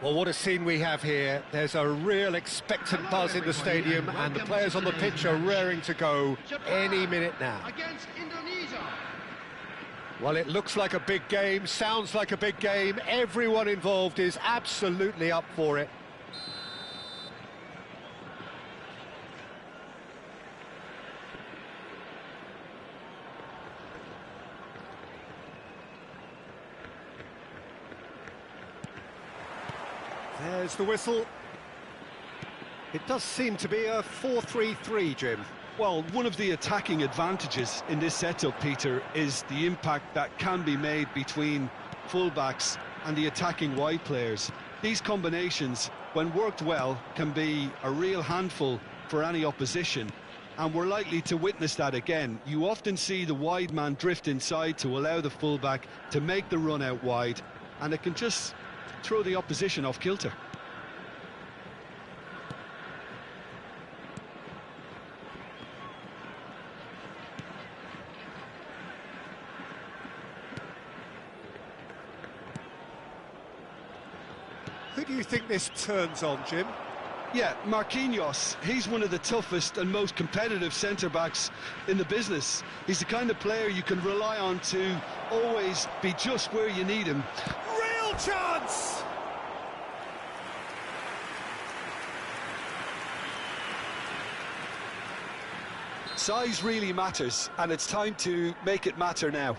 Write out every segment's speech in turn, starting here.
Well, what a scene we have here. There's a real expectant buzz in the stadium, and the players on the pitch are raring to go any minute now. Against Indonesia. Well, it looks like a big game, sounds like a big game. Everyone involved is absolutely up for it. There's the whistle. It does seem to be a 4-3-3, Jim. Well, one of the attacking advantages in this setup, Peter, is the impact that can be made between fullbacks and the attacking wide players. These combinations, when worked well, can be a real handful for any opposition, and we're likely to witness that again. You often see the wide man drift inside to allow the fullback to make the run out wide, and it can just throw the opposition off kilter. Who do you think this turns on, Jim? Yeah, Marquinhos. He's one of the toughest and most competitive centre-backs in the business. He's the kind of player you can rely on to always be just where you need him. Real chance! Size really matters, and it's time to make it matter now.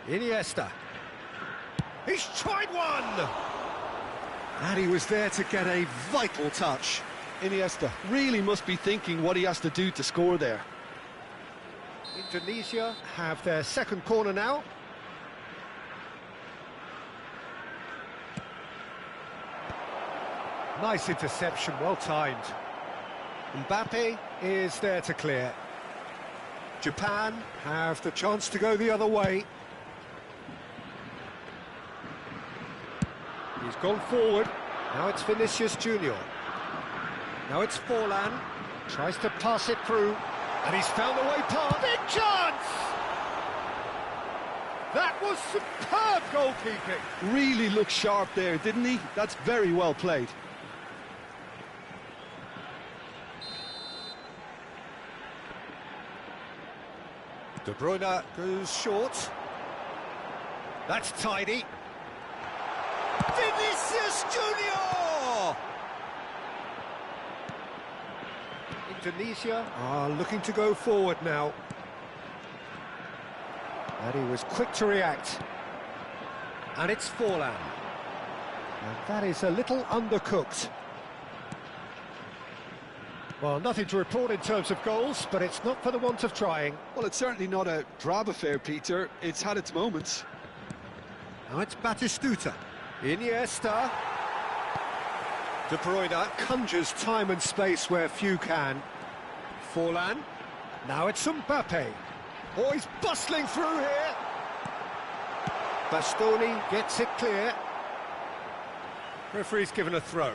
Iniesta. He's tried one! And he was there to get a vital touch. Iniesta really must be thinking what he has to do to score there. Indonesia have their second corner now. Nice interception, well timed. Mbappe is there to clear. Japan have the chance to go the other way. He's gone forward. Now it's Vinicius Junior. Now it's Forlan. Tries to pass it through. And he's found a way past. Big chance! That was superb goalkeeping. Really looked sharp there, didn't he? That's very well played. De Bruyne goes short. That's tidy. Vinicius Junior! Indonesia are looking to go forward now. And he was quick to react. And it's Forlan. And that is a little undercooked. Well, nothing to report in terms of goals, but it's not for the want of trying. Well, it's certainly not a drab affair, Peter. It's had its moments. Now it's Batistuta. Iniesta. De Bruyne conjures time and space where few can. Forlan. Now it's Mbappe. Oh, he's bustling through here. Bastoni gets it clear. Referee's given a throw.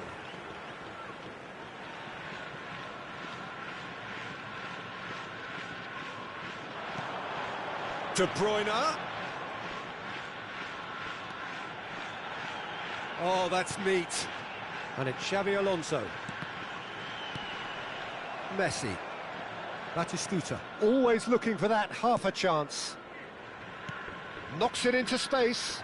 De Bruyne. Oh, that's neat. And it's Xabi Alonso. Messi. Batistuta. Always looking for that half a chance. Knocks it into space.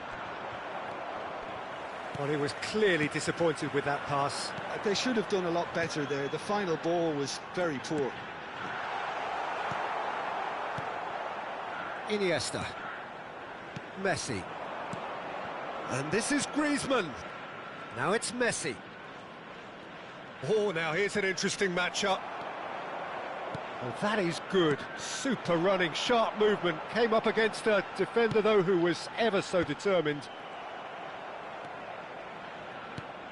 Well, he was clearly disappointed with that pass. They should have done a lot better there. The final ball was very poor. Iniesta. Messi. And this is Griezmann. Now it's Messi. Oh, now here's an interesting matchup. Oh, that is good. Super running, sharp movement. Came up against a defender, though, who was ever so determined.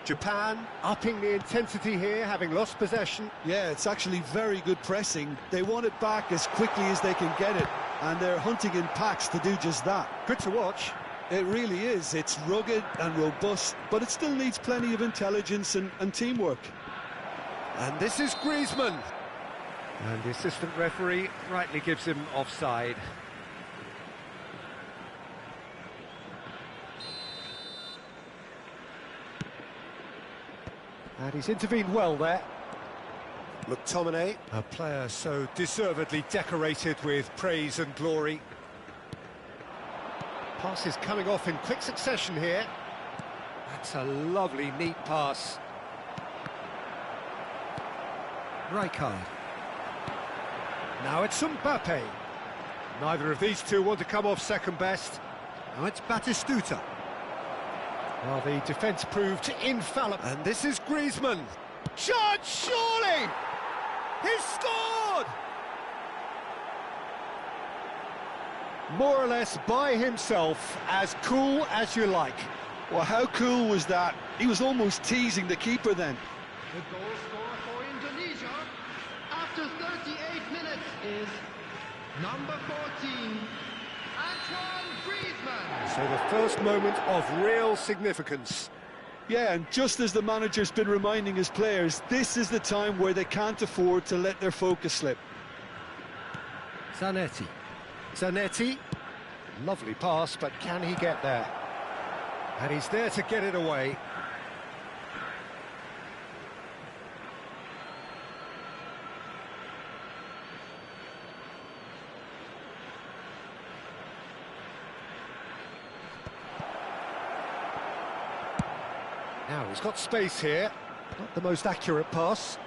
Japan upping the intensity here, having lost possession. Yeah, it's actually very good pressing. They want it back as quickly as they can get it, and they're hunting in packs to do just that. Good to watch. It really is. It's rugged and robust, but it still needs plenty of intelligence and teamwork. And this is Griezmann. And the assistant referee rightly gives him offside. And he's intervened well there. McTominay, a player so deservedly decorated with praise and glory. Pass is coming off in quick succession here. That's a lovely, neat pass. Rijkaard. Now it's Mbappe. Neither of these two want to come off second best. Now it's Batistuta. Well, the defence proved infallible. And this is Griezmann. Shot, surely! He's scored! More or less by himself, as cool as you like. Well, how cool was that? He was almost teasing the keeper then. The goal scorer for Indonesia after 38 minutes is number 14, Antoine Griezmann. So the first moment of real significance. Yeah, and just as the manager's been reminding his players, this is the time where they can't afford to let their focus slip. Zanetti. Zanetti. Lovely pass, but can he get there? And he's there to get it away. Now he's got space here. Not the most accurate pass.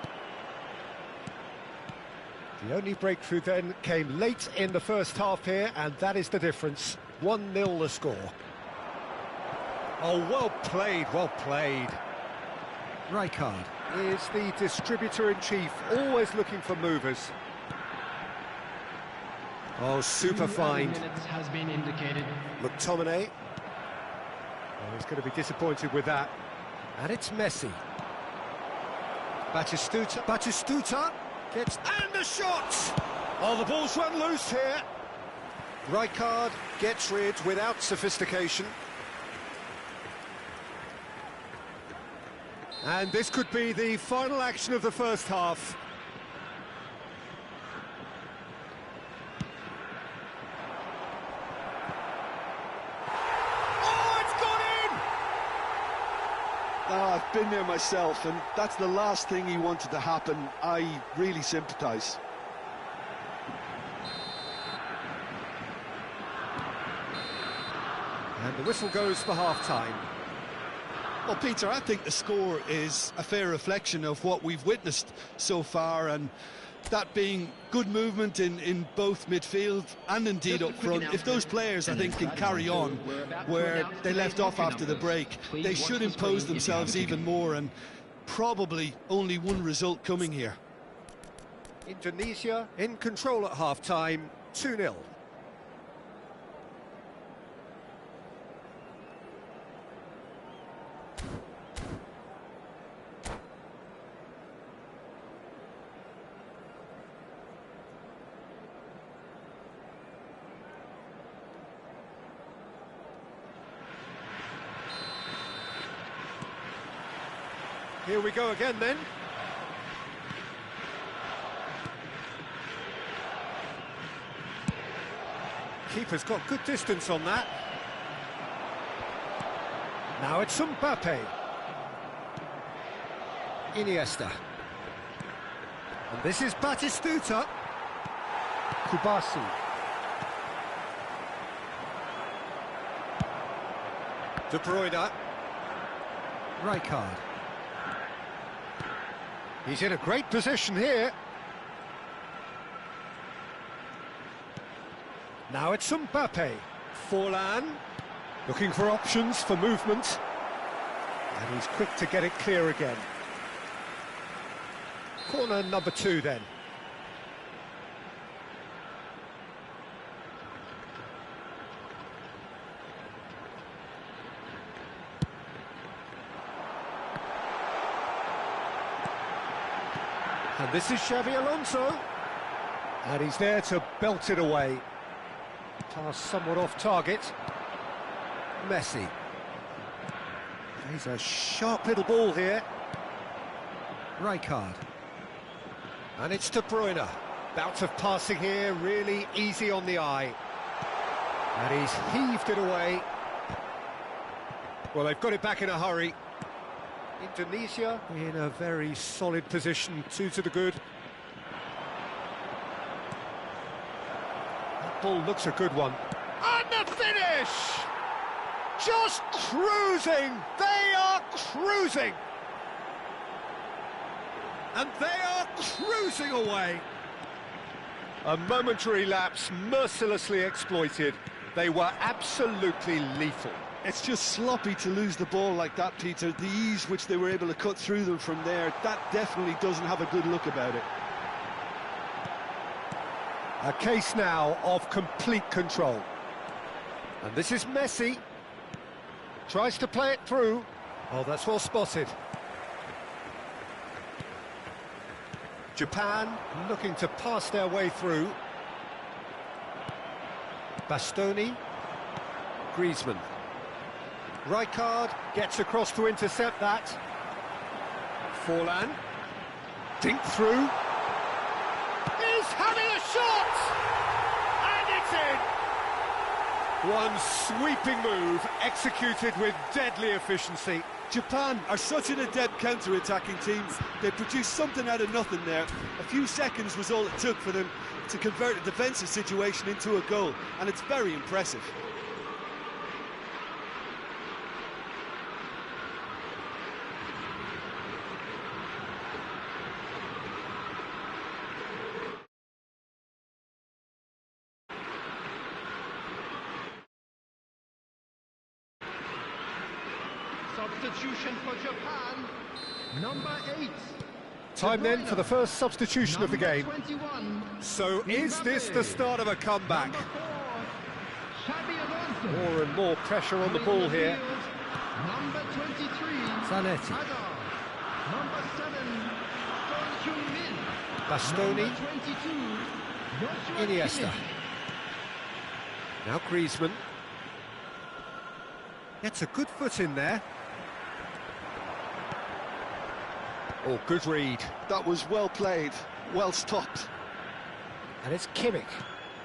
The only breakthrough then came late in the first half here, and that is the difference. 1-0 the score. Oh, well played, well played. Rijkaard is the distributor-in-chief, always looking for movers. Oh, super find. 2 minutes has been indicated. McTominay. Oh, he's going to be disappointed with that. And it's Messi. Batistuta. Batistuta gets... And the shot! Oh, the ball's run loose here. Rijkaard gets rid without sophistication. And this could be the final action of the first half. Oh, it's gone in! Oh, I've been there myself, and that's the last thing he wanted to happen. I really sympathise. And the whistle goes for half-time. Well, Peter, I think the score is a fair reflection of what we've witnessed so far, and that being good movement in both midfield and indeed up front. If those players, I think, can carry on where they left off after the break, they should impose themselves even more, and probably only one result coming here. Indonesia in control at half-time, 2-0. Here we go again then. Keeper's got good distance on that. Now it's Mbappe. Iniesta. And this is Batistuta. Kubasi. De Bruyne. Rijkaard. He's in a great position here. Now it's Mbappe. Forlan, looking for options for movement. And he's quick to get it clear again. Corner number 2 then. And this is Xavi Alonso. And he's there to belt it away. Pass somewhat off target. Messi. Plays a sharp little ball here. Rijkaard. And it's De Bruyne. Bout of passing here, really easy on the eye. And he's heaved it away. Well, they've got it back in a hurry. Indonesia in a very solid position, 2 to the good. That ball looks a good one. And the finish! Just cruising! They are cruising! And they are cruising away! A momentary lapse, mercilessly exploited. They were absolutely lethal. It's just sloppy to lose the ball like that, Peter. The ease which they were able to cut through them from there, that definitely doesn't have a good look about it. A case now of complete control. And this is Messi. Tries to play it through. Oh, that's well spotted. Japan looking to pass their way through. Bastoni. Griezmann. Rijkaard gets across to intercept that. Forlan. Dink through. He's having a shot! And it's in! One sweeping move, executed with deadly efficiency. Japan are such an adept counter-attacking team. They produced something out of nothing there. A few seconds was all it took for them to convert a defensive situation into a goal, and it's very impressive. Substitution for Japan, number 8. Time then for the first substitution of the game. 21. So is this the start of a comeback? Number 4, Xabi Alonso. More and more pressure on the ball here. Number 23, Zanetti. Ada. Number 7, Son Heung-min. Bastoni. Number 22, Joshua Iniesta. Kimmich. Now Griezmann. Gets a good foot in there. Oh, good read. That was well played, well stopped. And it's Kimmich.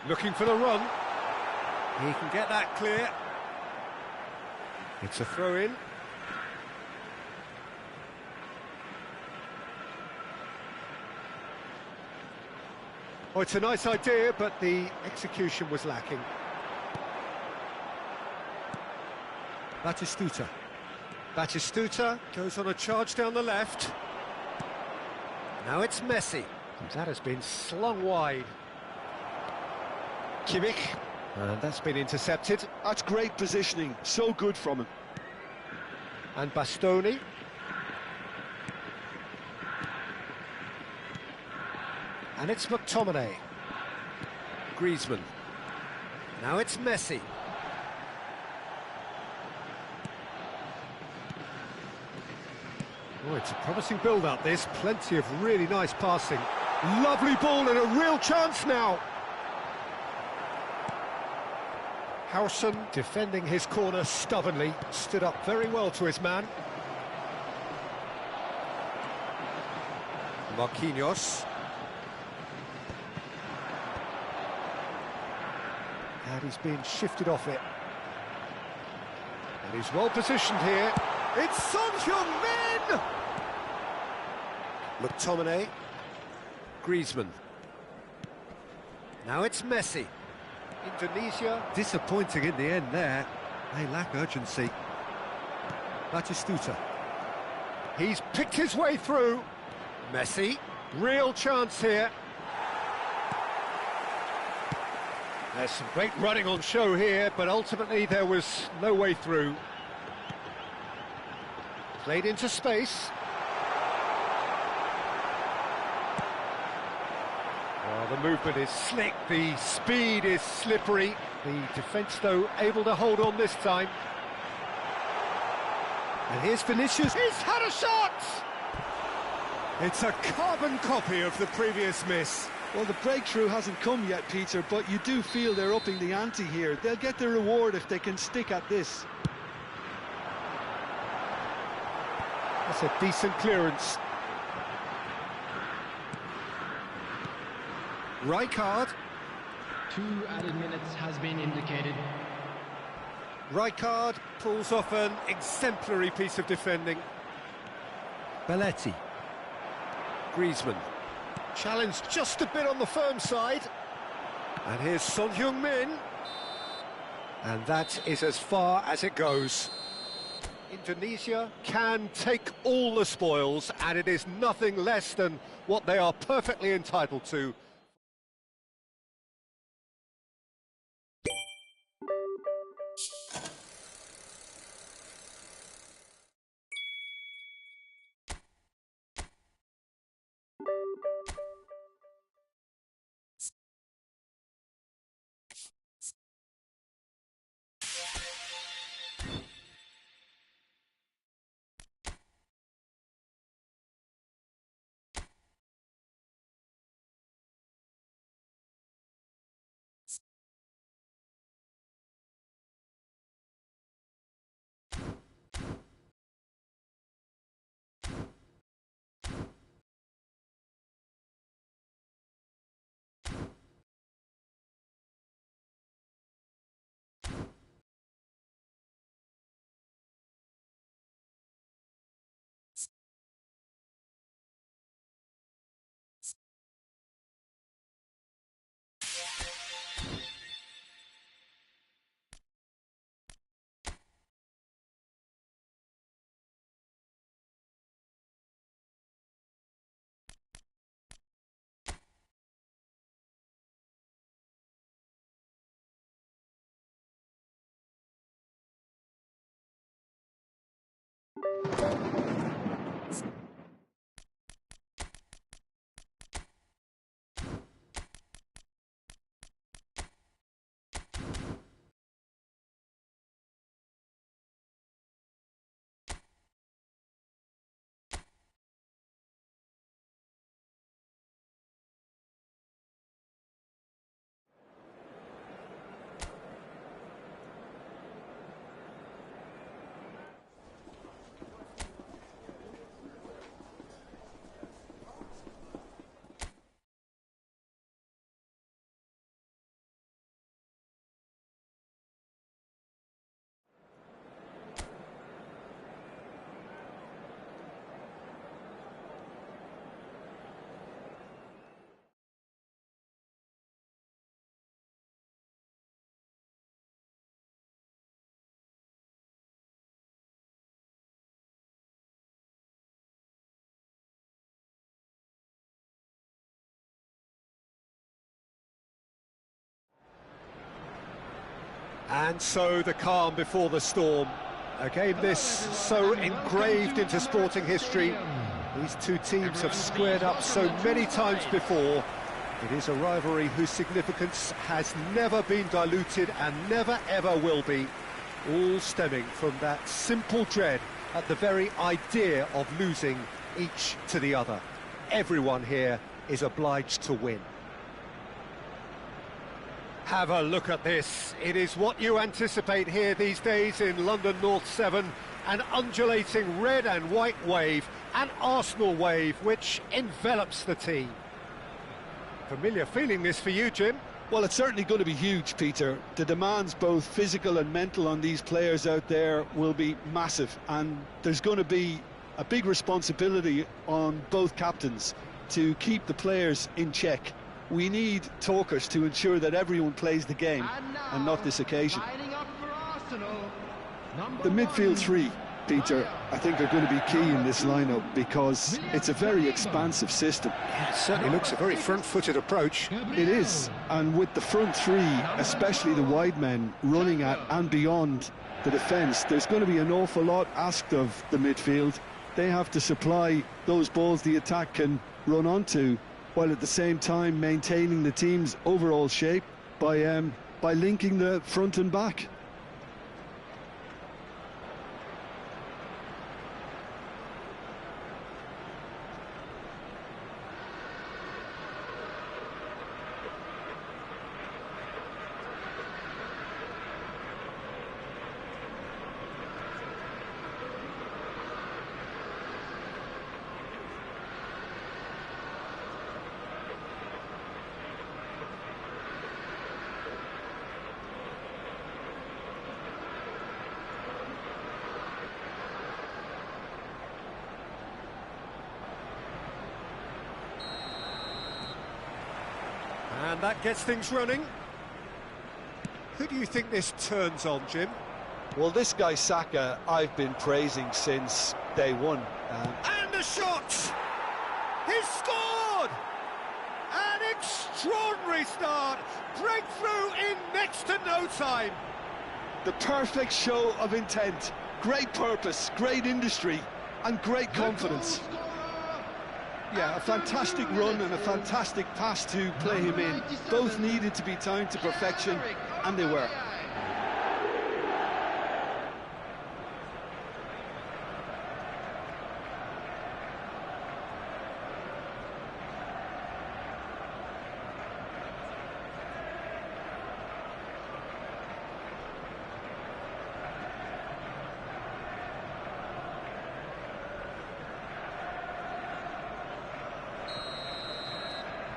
Looking for the run. He can get that clear. It's a throw-in. Oh, it's a nice idea, but the execution was lacking. Batistuta. Batistuta goes on a charge down the left. Now it's Messi. That has been slung wide. Kimmich. And that's been intercepted. That's great positioning, so good from him. And Bastoni. And it's McTominay. Griezmann. Now it's Messi. Oh, it's a promising build-up, this. Plenty of really nice passing. Lovely ball and a real chance now. Howson defending his corner stubbornly. Stood up very well to his man. Marquinhos. And he's being shifted off it. And he's well positioned here. It's Son Heung-min! McTominay. Griezmann. Now it's Messi. Indonesia disappointing in the end there. They lack urgency. Batistuta. He's picked his way through. Messi. Real chance here. There's some great running on show here, but ultimately there was no way through. Played into space. Oh, the movement is slick, the speed is slippery. The defence, though, able to hold on this time. And here's Vinicius. He's had a shot! It's a carbon copy of the previous miss. Well, the breakthrough hasn't come yet, Peter, but you do feel they're upping the ante here. They'll get their reward if they can stick at this. That's a decent clearance. Rijkaard. 2 added minutes has been indicated. Rijkaard pulls off an exemplary piece of defending. Belletti. Griezmann. Challenged just a bit on the firm side. And here's Son Heung-min. And that is as far as it goes. Indonesia can take all the spoils, and it is nothing less than what they are perfectly entitled to. And so the calm before the storm. A game this so engraved into sporting history. These two teams have squared up so many times before. It is a rivalry whose significance has never been diluted and never ever will be. All stemming from that simple dread at the very idea of losing each to the other. Everyone here is obliged to win. Have a look at this. It is what you anticipate here these days in London North 7. An undulating red and white wave, an Arsenal wave which envelops the team. Familiar feeling this for you, Jim? Well, it's certainly going to be huge, Peter. The demands, both physical and mental, on these players out there will be massive, and there's going to be a big responsibility on both captains to keep the players in check. We need talkers to ensure that everyone plays the game, and not this occasion. The midfield three, Peter, I think are going to be key in this lineup because it's a very expansive system. Yeah, it certainly looks a very front-footed approach. It is, and with the front three, especially the wide men, running at and beyond the defence, there's going to be an awful lot asked of the midfield. They have to supply those balls the attack can run onto, while at the same time maintaining the team's overall shape by linking the front and back. And that gets things running. Who do you think this turns on, Jim? Well, this guy Saka, I've been praising since day one. And the shot! He's scored! An extraordinary start! Breakthrough in next to no time! The perfect show of intent. Great purpose, great industry, and great confidence. Yeah, a fantastic run and a fantastic pass to play him in. Both needed to be timed to perfection, and they were.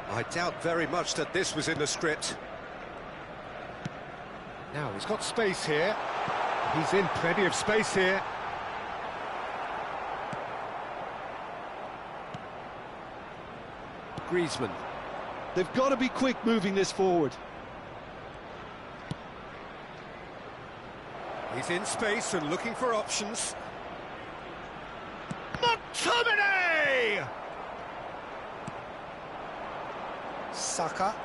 I doubt very much that this was in the script. Now, he's got space here. He's in plenty of space here. Griezmann. They've got to be quick moving this forward. He's in space and looking for options. McTominay! Saka.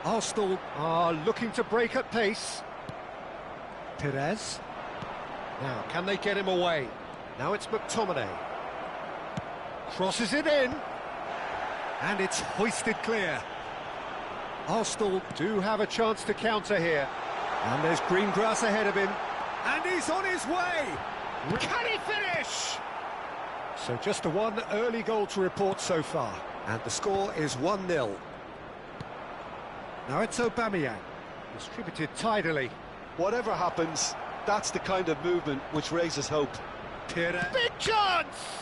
Arsenal are looking to break at pace. Perez. Now, can they get him away? Now it's McTominay. Crosses it in. And it's hoisted clear. Arsenal do have a chance to counter here. And there's green grass ahead of him. And he's on his way! Can he finish? So just the one early goal to report so far. And the score is 1-0. Now it's Aubameyang, distributed tidily. Whatever happens, that's the kind of movement which raises hope. Big chance!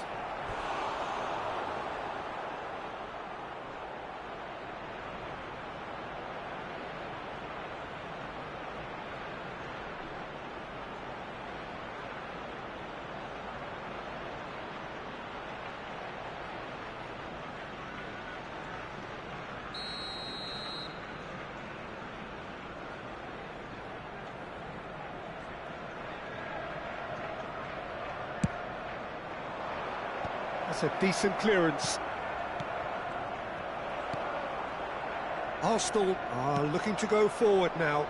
That's a decent clearance. Arsenal are looking to go forward now.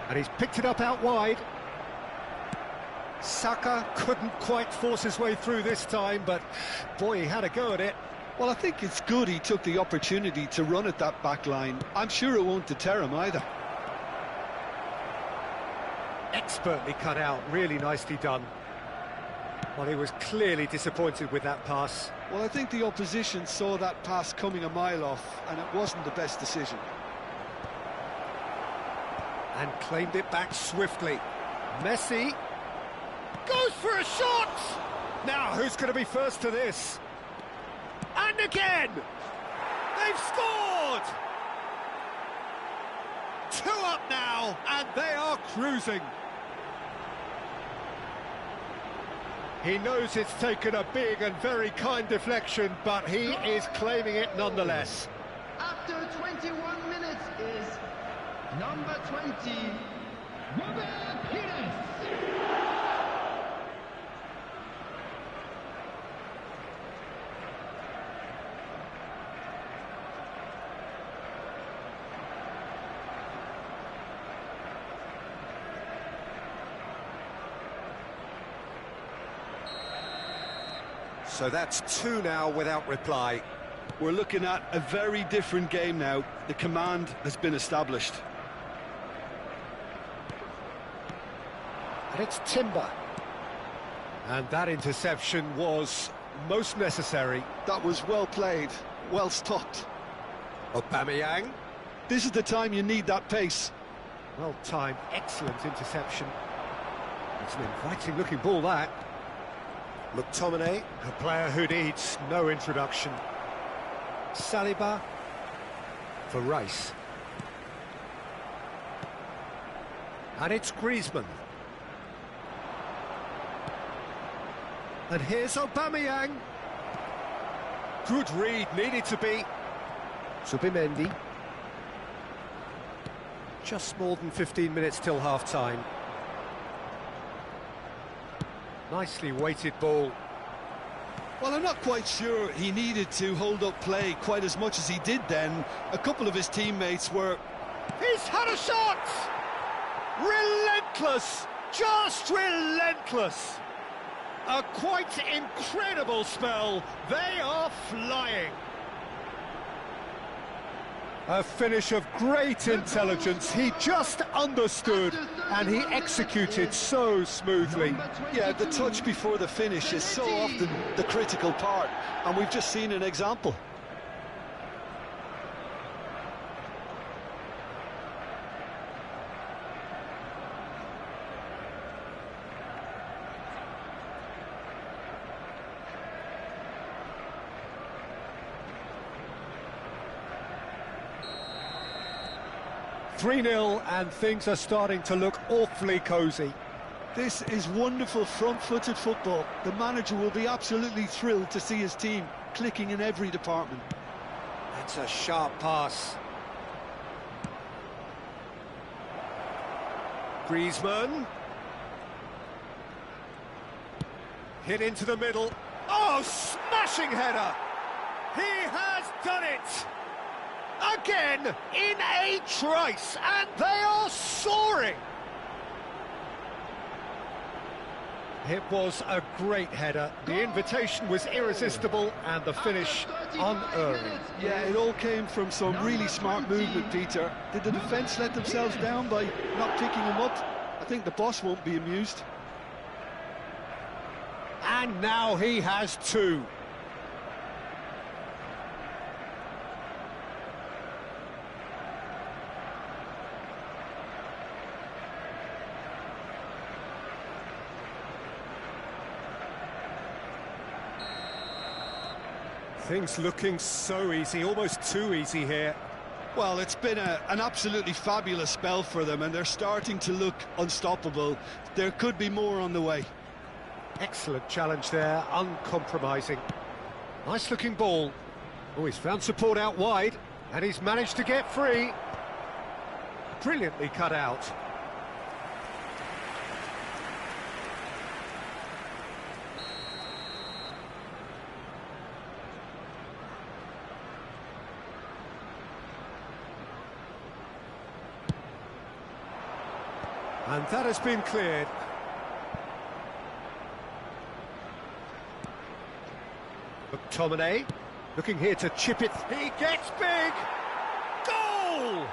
And he's picked it up out wide. Saka couldn't quite force his way through this time, but boy, he had a go at it. Well, I think it's good he took the opportunity to run at that back line. I'm sure it won't deter him either. Expertly cut out, really nicely done. Well, he was clearly disappointed with that pass. Well, I think the opposition saw that pass coming a mile off, and it wasn't the best decision. And claimed it back swiftly. Messi goes for a shot! Now, who's going to be first to this? And again! They've scored! 2 up now, and they are cruising. He knows it's taken a big and very kind deflection, but he is claiming it nonetheless. After 21 minutes is number 20, Robert Pires. So that's 2 now without reply. We're looking at a very different game now. The command has been established. And it's Timber. And that interception was most necessary. That was well played, well stopped. Aubameyang. This is the time you need that pace. Well timed, excellent interception. It's an inviting looking ball, that. McTominay, a player who needs no introduction. Saliba for Rice. And it's Griezmann. And here's Aubameyang. Good read, needed to be. Subimendi. Just more than 15 minutes till half-time. Nicely weighted ball. Well, I'm not quite sure he needed to hold up play quite as much as he did then. A couple of his teammates were... He's had a shot! Relentless! Just relentless! A quite incredible spell. They are flying. A finish of great intelligence. He just understood and he executed so smoothly. Yeah, the touch before the finish is so often the critical part, and we've just seen an example. (3-0) and things are starting to look awfully cosy. This is wonderful front-footed football. The manager will be absolutely thrilled to see his team clicking in every department. That's a sharp pass. Griezmann. Hit into the middle. Oh, smashing header! He has done it! Again, in a trice, and they are soaring! It was a great header. The invitation was irresistible, and the finish unerring. Yeah, it all came from some really smart movement, Peter. Did the defence let themselves down by not picking him up? I think the boss won't be amused. And now he has two. Things looking so easy, almost too easy here. Well, it's been an absolutely fabulous spell for them, and they're starting to look unstoppable. There could be more on the way. Excellent challenge there, uncompromising. Nice looking ball. Oh, he's found support out wide, and he's managed to get free. Brilliantly cut out. And that has been cleared. McTominay, looking here to chip it. He gets big! Goal!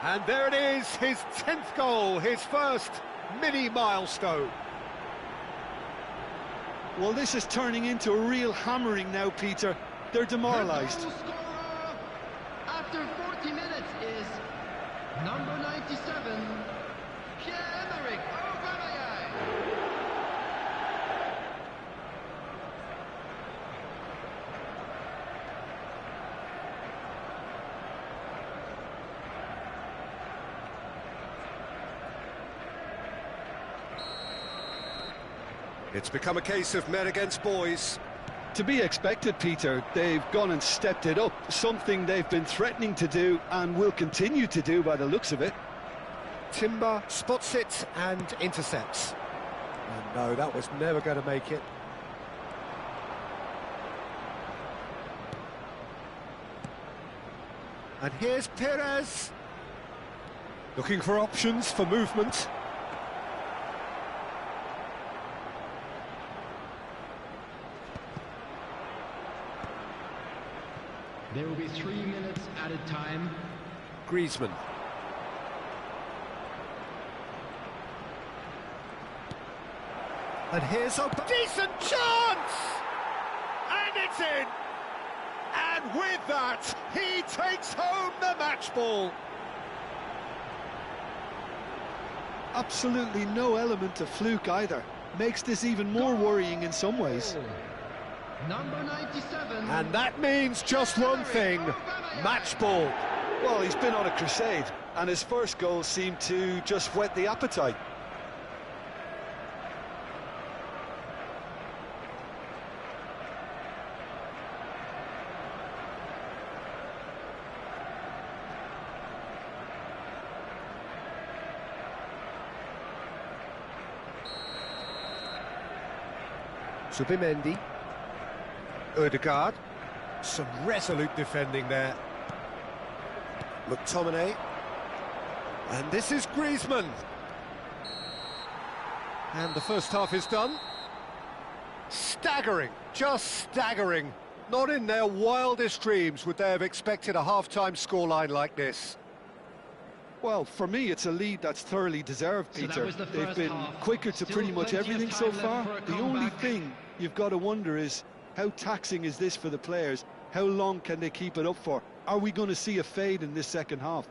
And there it is, his 10th goal, his first mini milestone. Well, this is turning into a real hammering now, Peter. They're demoralised. The goal scorer after 40 minutes is number 97. It's become a case of men against boys. To be expected, Peter. They've gone and stepped it up, something they've been threatening to do and will continue to do by the looks of it. Timber spots it and intercepts. And no, that was never going to make it. And here's Perez. Looking for options for movement. There will be 3 minutes added time. Griezmann. And here's a decent chance! And it's in! And with that, he takes home the match ball. Absolutely no element of fluke either. Makes this even more worrying in some ways. Number 97. And that means just one thing, match ball. Well, he's been on a crusade, and his first goal seemed to just whet the appetite. Subimendi. Ødegaard. Some resolute defending there. McTominay. And this is Griezmann. And the first half is done. Staggering, just staggering. Not in their wildest dreams would they have expected a half-time scoreline like this. Well, for me, it's a lead that's thoroughly deserved, So that Peter. was the They've first been half. quicker to Still pretty much plenty of everything time so left far. for a The only comeback. thing you've got to wonder is how taxing is this for the players? How long can they keep it up for? Are we going to see a fade in this second half?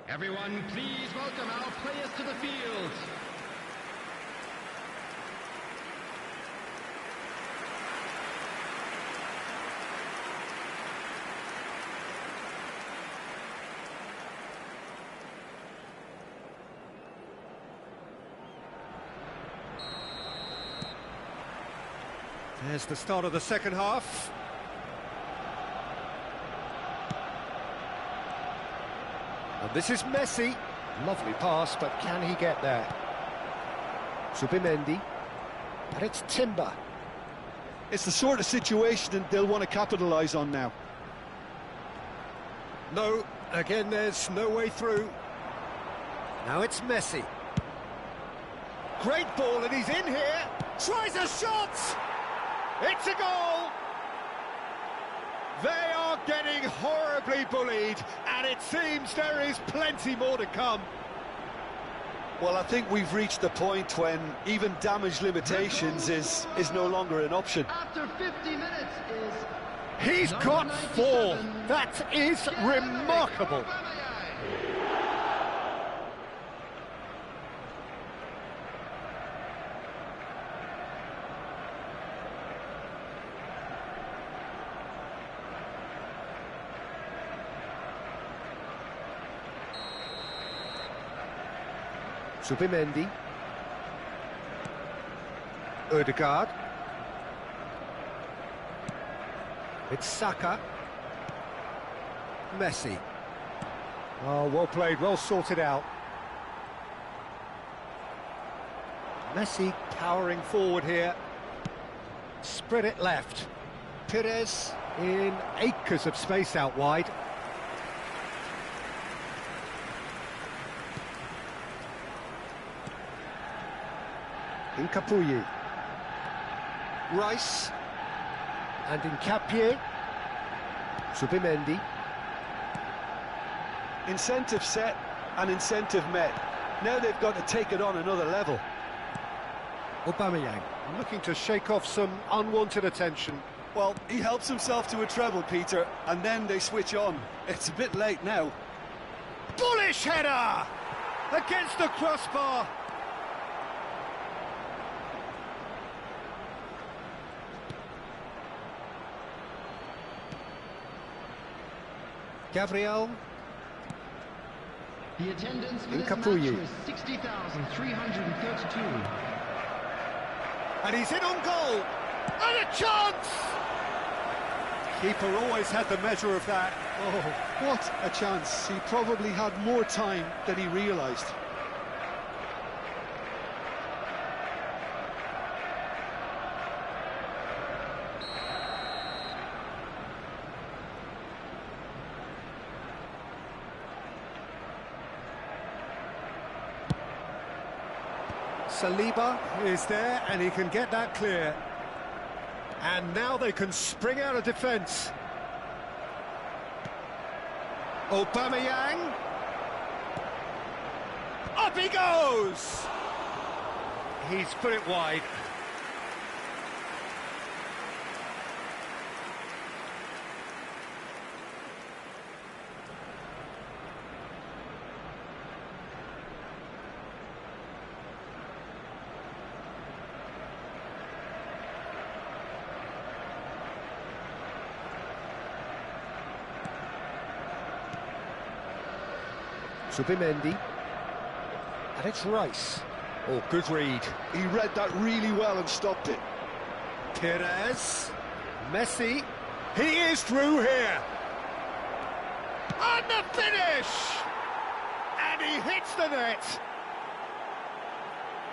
Everyone, please welcome our players to the field. There's the start of the second half. And this is Messi. Lovely pass, but can he get there? Zubimendi. And it's Timber. It's the sort of situation that they'll want to capitalise on now. No, again there's no way through. Now it's Messi. Great ball, and he's in here. Tries a shot! It's a goal! They are getting horribly bullied, and it seems there is plenty more to come. Well, I think we've reached the point when even damage limitations is no longer an option. After 50 minutes is... He's got 4. That is remarkable. Zubimendi. Ødegaard. It's Saka. Messi. Oh, well played, well sorted out. Messi powering forward here. Spread it left. Pires in acres of space out wide. In Capuyi. Rice. And in Capier. Zubimendi. Incentive set and incentive met. Now they've got to take it on another level. Aubameyang looking to shake off some unwanted attention. Well, he helps himself to a treble, Peter, and then they switch on. It's a bit late now. Bullish header! Against the crossbar. Gabriel. The attendance for In this Capuyi. match was 60,332. And he's in on goal. And a chance! Keeper always had the measure of that. Oh, what a chance. He probably had more time than he realised. Saliba is there, and he can get that clear. And now they can spring out of defence. Aubameyang. Up he goes! He's put it wide. Zubimendi. And it's Rice. Oh, good read. He read that really well and stopped it. Pires. Messi. He is through here. And the finish! And he hits the net.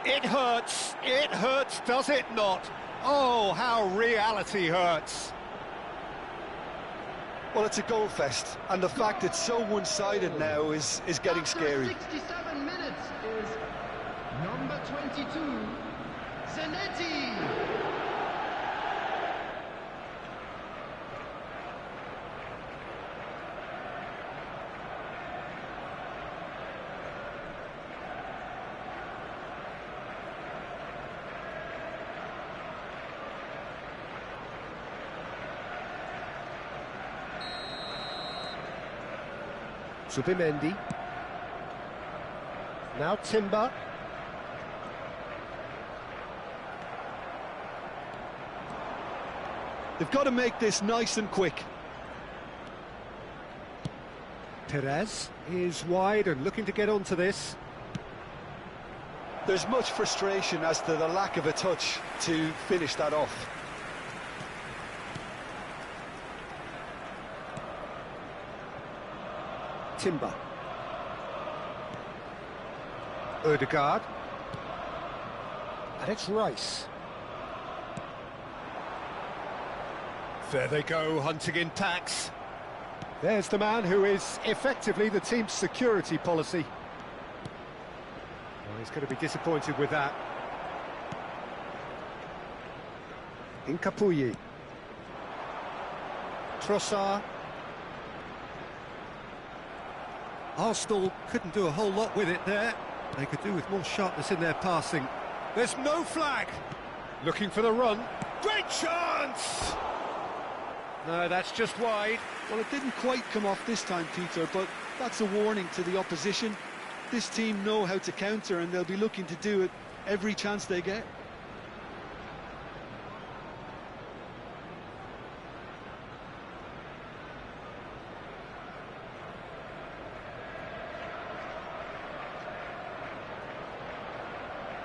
It hurts, does it not? Oh, how reality hurts. Well, it's a goal fest, and the fact it's so one-sided now is getting scary. After 67 minutes is number 22, Zanetti. Zubimendi. Now Timber. They've got to make this nice and quick. Perez is wide and looking to get onto this. There's much frustration as to the lack of a touch to finish that off. Timber. Odegaard. And it's Rice. There they go, hunting in tacks. There's the man who is effectively the team's security policy. Well, he's going to be disappointed with that. Incapuyi. Trossard. Arsenal couldn't do a whole lot with it there. They could do with more sharpness in their passing. There's no flag. Looking for the run. Great chance! No, that's just wide. Well, it didn't quite come off this time, Peter, but that's a warning to the opposition. This team know how to counter, and they'll be looking to do it every chance they get.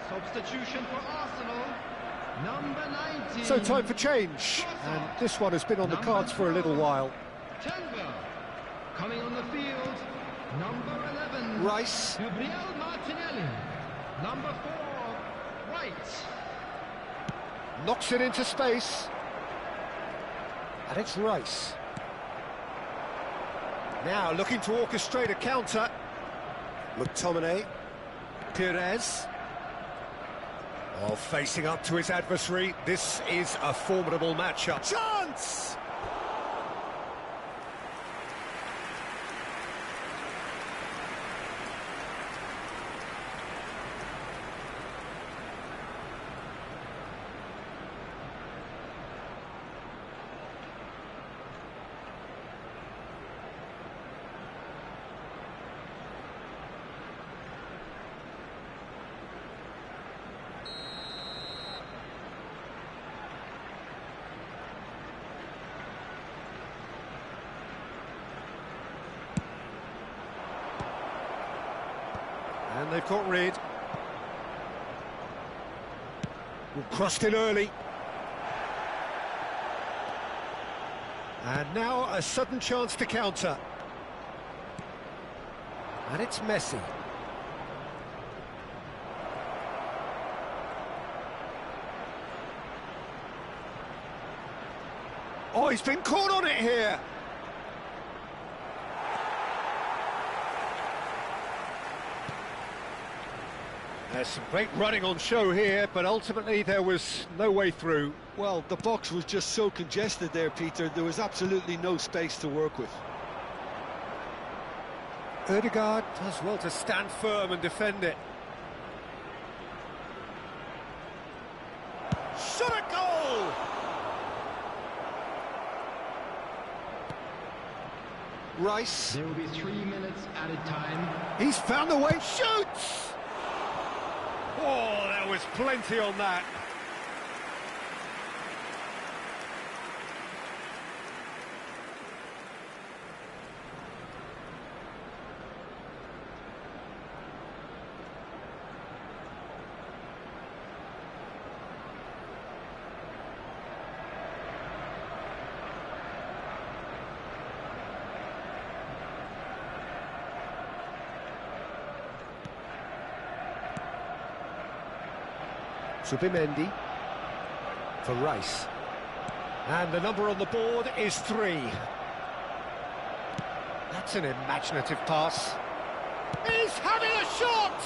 Substitution for Arsenal, number 19. So time for change, and this one has been on the cards for a little while. Timber. Coming on the field, number 11. Rice. Gabriel Martinelli. Number 4, White. Knocks it into space. And it's Rice. Now looking to orchestrate a counter. McTominay. Perez. Oh, facing up to his adversary. This is a formidable matchup. Chance! And they've got rid. Crossed in early. And now a sudden chance to counter. And it's Messi. Oh, he's been caught on it here. There's some great running on show here, but ultimately there was no way through. Well, the box was just so congested there, Peter. There was absolutely no space to work with. Odegaard does well to stand firm and defend it. Shot a goal! Rice. There will be 3 minutes added time. He's found the way, shoots! Oh, there was plenty on that. Subimendi for Rice. And the number on the board is 3. That's an imaginative pass. He's having a shot!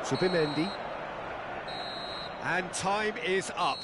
Subimendi. And time is up.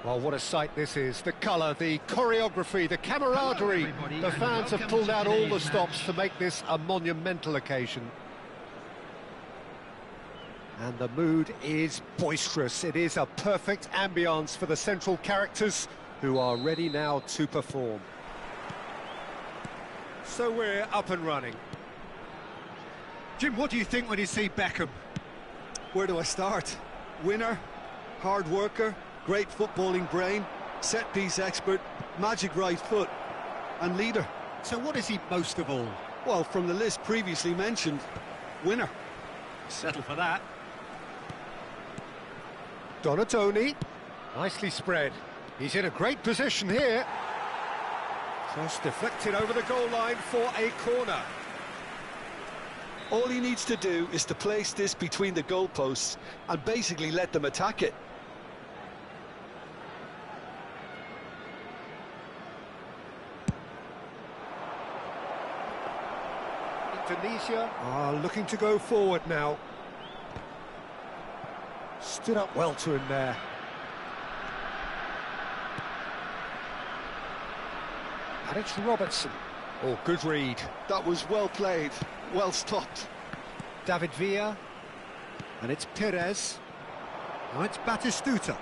Well, what a sight this is. The colour, the choreography, the camaraderie. The fans have pulled out all the stops to make this a monumental occasion. And the mood is boisterous. It is a perfect ambience for the central characters who are ready now to perform. So we're up and running. Jim, what do you think when you see Beckham? Where do I start? Winner, hard worker, great footballing brain, set-piece expert, magic right foot, and leader. So what is he most of all? Well, from the list previously mentioned, winner. Settle for that. Donatoni, nicely spread. He's in a great position here. Cross deflected over the goal line for a corner. All he needs to do is to place this between the goalposts and basically let them attack it. Indonesia are looking to go forward now. Stood up well to him there. And it's Robertson. Oh, good read. That was well played, well stopped. David Villa. And it's Perez. Now it's Batistuta.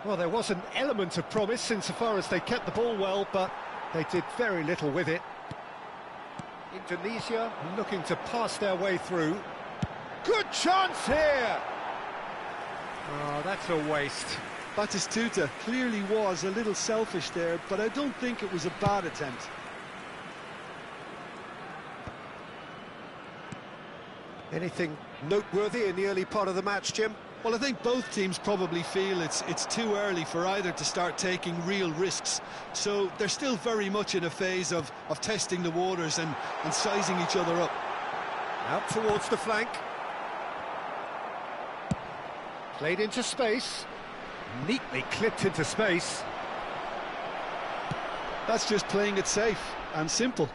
Well, there was an element of promise insofar as they kept the ball well, but they did very little with it. Indonesia looking to pass their way through. Good chance here! Oh, that's a waste. Batistuta clearly was a little selfish there, but I don't think it was a bad attempt. Anything noteworthy in the early part of the match, Jim? Well, I think both teams probably feel it's too early for either to start taking real risks. So they're still very much in a phase of testing the waters and sizing each other up. Out towards the flank. Played into space. Neatly clipped into space. That's just playing it safe and simple.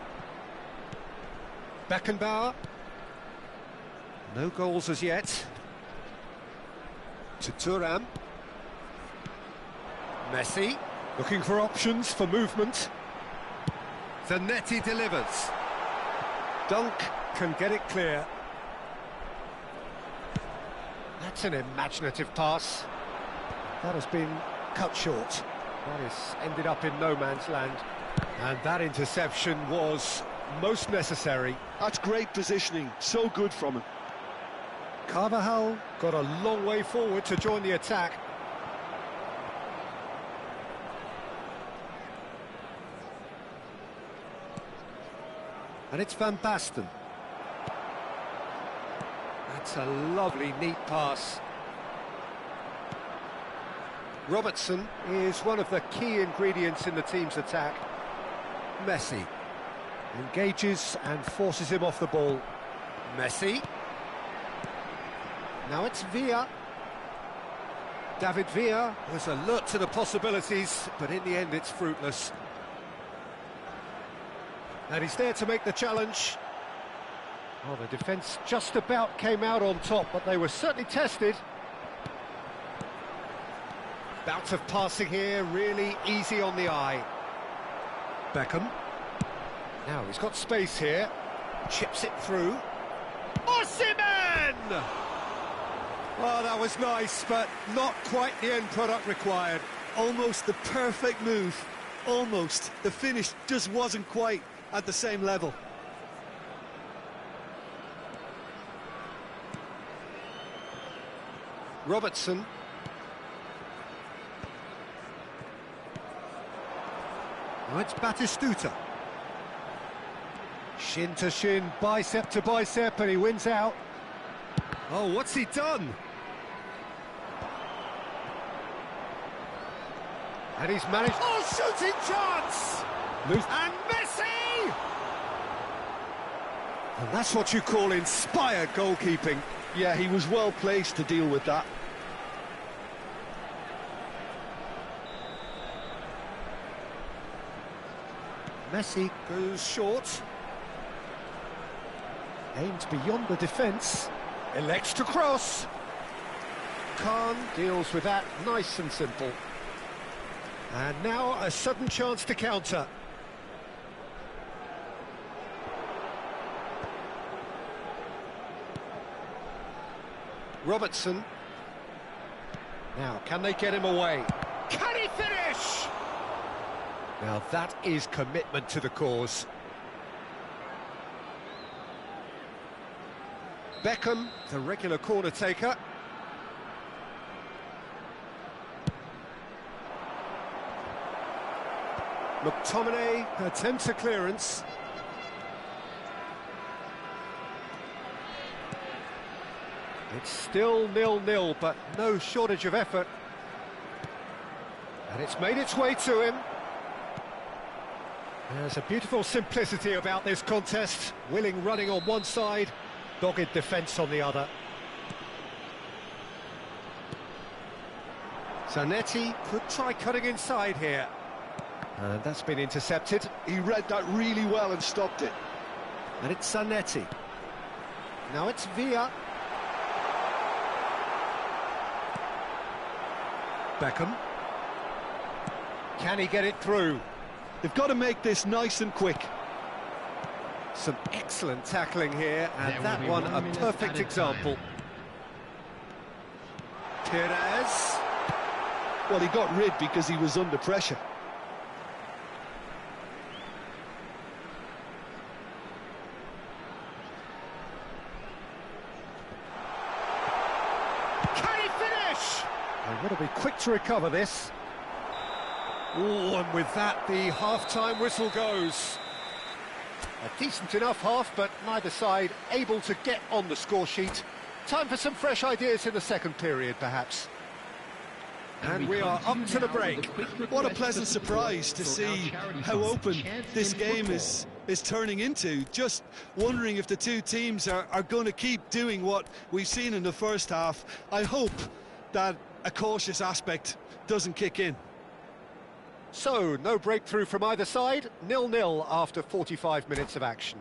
Beckenbauer. No goals as yet. To Thuram. Messi, looking for options for movement. Zanetti delivers. Dunk can get it clear. That's an imaginative pass. That has been cut short. That has ended up in no man's land. And that interception was most necessary. That's great positioning, so good from him. Carvajal got a long way forward to join the attack. And it's Van Basten. That's a lovely, neat pass. Robertson is one of the key ingredients in the team's attack. Messi engages and forces him off the ball. Messi. Now it's Villa. David Villa was alert to the possibilities, but in the end it's fruitless. And he's there to make the challenge. Oh, the defence just about came out on top, but they were certainly tested. Bout of passing here, really easy on the eye. Beckham. Now he's got space here. Chips it through. Osimhen! Oh, that was nice, but not quite the end product required. Almost the perfect move. Almost. The finish just wasn't quite at the same level. Robertson. Now it's Batistuta. Shin to shin, bicep to bicep, and he wins out. Oh, what's he done? And he's managed... Oh, shooting chance! And Messi! And that's what you call inspired goalkeeping. Yeah, he was well placed to deal with that. Messi goes short. Aimed beyond the defence. Elects to cross. Khan deals with that nice and simple. And now a sudden chance to counter. Robertson. Now, can they get him away? Can he finish? Now that is commitment to the cause. Beckham, the regular corner taker. McTominay attempts a clearance. It's still 0-0, but no shortage of effort. And it's made its way to him. There's a beautiful simplicity about this contest. Willing running on one side, dogged defence on the other. Zanetti could try cutting inside here. And that's been intercepted. He read that really well and stopped it. And it's Zanetti. Now it's Villa. Beckham. Can he get it through? They've got to make this nice and quick. Some excellent tackling here, and that one a perfect example. Perez. Well, he got rid because he was under pressure. Can he finish? They've got to be quick to recover this. Oh, and with that, the half-time whistle goes. A decent enough half, but neither side able to get on the score sheet. Time for some fresh ideas in the second period, perhaps. And we are up to the break. What a pleasant surprise to see how open this game is turning into. Just wondering if the two teams are going to keep doing what we've seen in the first half. I hope that a cautious aspect doesn't kick in. So, no breakthrough from either side, 0-0 after 45 minutes of action.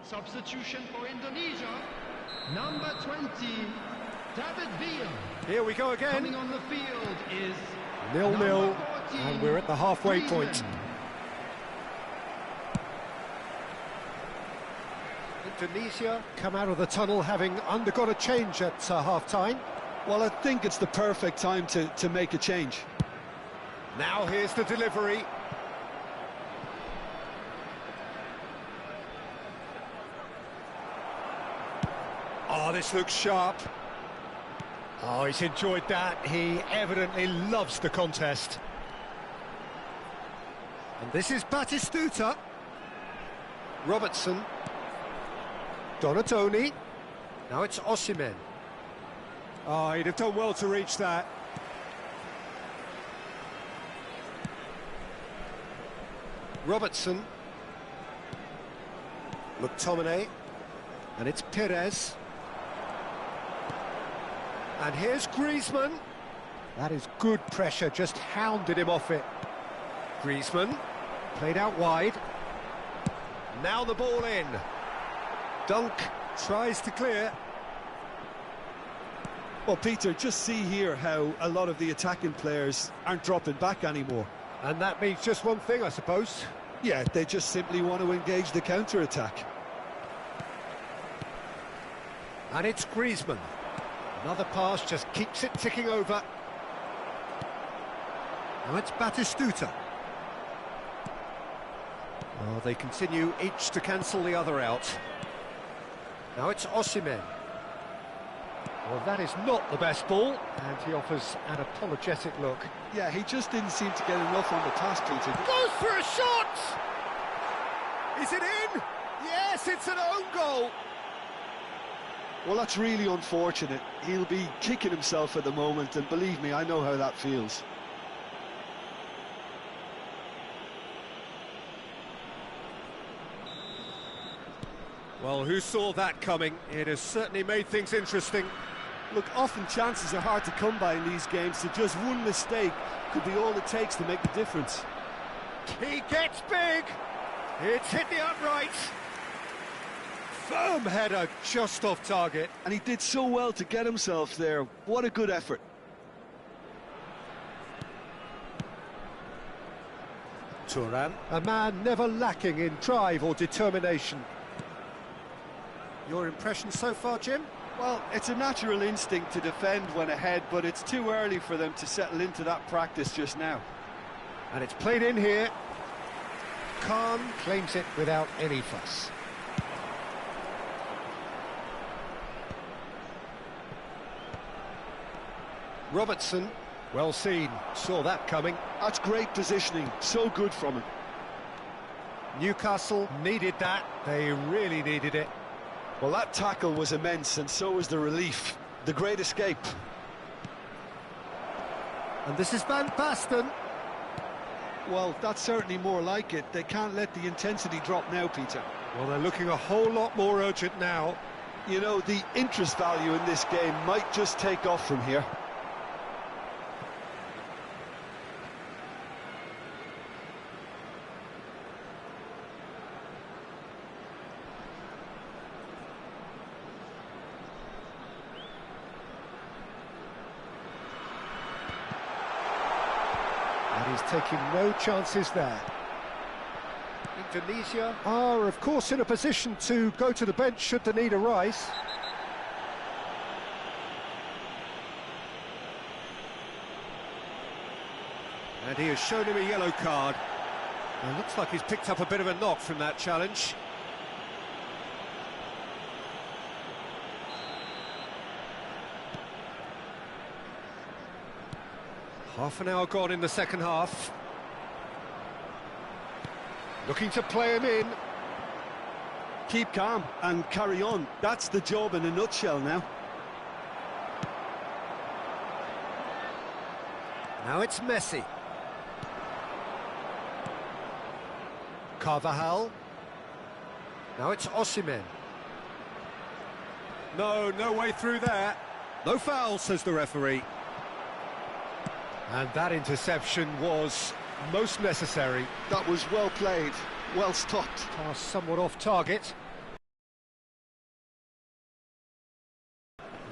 Substitution for Indonesia, number 20, David Villa. Here we go again. Coming on the field is 0-0, and we're at the halfway point. Indonesia come out of the tunnel having undergone a change at half-time. Well, I think it's the perfect time to make a change. Now here's the delivery. Oh, this looks sharp. Oh, he's enjoyed that. He evidently loves the contest. And this is Batistuta. Robertson. Donatoni. Now it's Osimhen. Oh, he'd have done well to reach that. Robertson. McTominay. And it's Perez. And here's Griezmann. That is good pressure, just hounded him off it. Griezmann, played out wide. Now the ball in. Dunk tries to clear. Well, Peter, just see here how a lot of the attacking players aren't dropping back anymore. And that means just one thing, I suppose. Yeah, they just simply want to engage the counter-attack. And it's Griezmann. Another pass just keeps it ticking over. Now it's Batistuta. Oh, they continue each to cancel the other out. Now it's Osimhen. Well, that is not the best ball, and he offers an apologetic look. Yeah, he just didn't seem to get enough on the task, Peter. Goes for a shot! Is it in? Yes, it's an own goal! Well, that's really unfortunate. He'll be kicking himself at the moment, and believe me, I know how that feels. Well, who saw that coming? It has certainly made things interesting. Look, often chances are hard to come by in these games, so just one mistake could be all it takes to make the difference. He gets big! It's hit the upright! Firm header, just off target. And he did so well to get himself there. What a good effort. Turan, a man never lacking in drive or determination. Your impression so far, Jim? Well, it's a natural instinct to defend when ahead, but it's too early for them to settle into that practice just now. And it's played in here. Khan claims it without any fuss. Robertson, well seen, saw that coming. That's great positioning, so good from him. Newcastle needed that, they really needed it. Well, that tackle was immense, and so was the relief. The great escape. And this is Van Basten. Well, that's certainly more like it. They can't let the intensity drop now, Peter. Well, they're looking a whole lot more urgent now. You know, the interest value in this game might just take off from here. And he's taking no chances there. Indonesia are, of course, in a position to go to the bench should the need arise. And he has shown him a yellow card. It looks like he's picked up a bit of a knock from that challenge. Half an hour gone in the second half. Looking to play him in. Keep calm and carry on. That's the job in a nutshell now. Now it's Messi. Carvajal. Now it's Osimhen. No way through there. No foul, says the referee. And that interception was most necessary. That was well played, well stopped. Pass somewhat off target.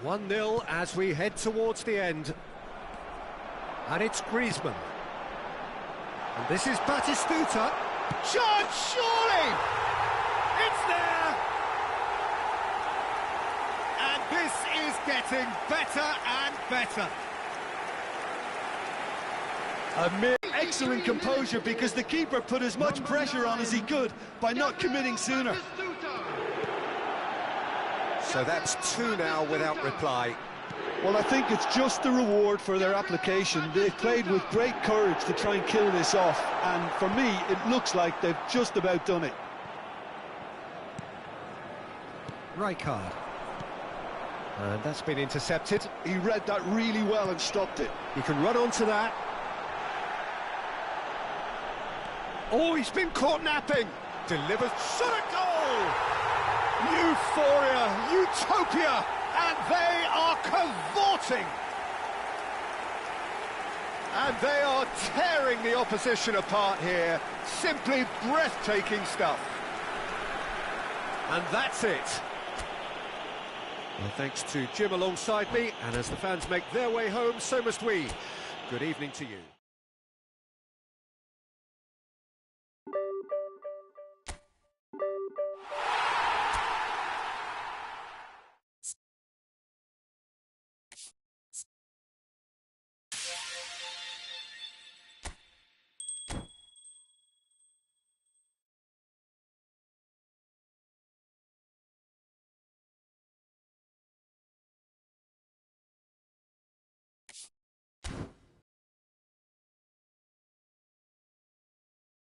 1-0 as we head towards the end. And it's Griezmann. And this is Batistuta. Shot, surely! It's there! And this is getting better and better. Excellent composure, because the keeper put as much pressure on as he could by not committing sooner. So that's 2 now without reply. Well, I think it's just the reward for their application. They've played with great courage to try and kill this off, and for me, it looks like they've just about done it. Rijkaard. And that's been intercepted. He read that really well and stopped it. He can run onto that. Oh, he's been caught napping. Delivers. Shot a goal! Euphoria, utopia, and they are cavorting. And they are tearing the opposition apart here. Simply breathtaking stuff. And that's it. Well, thanks to Jim alongside me, and as the fans make their way home, so must we. Good evening to you.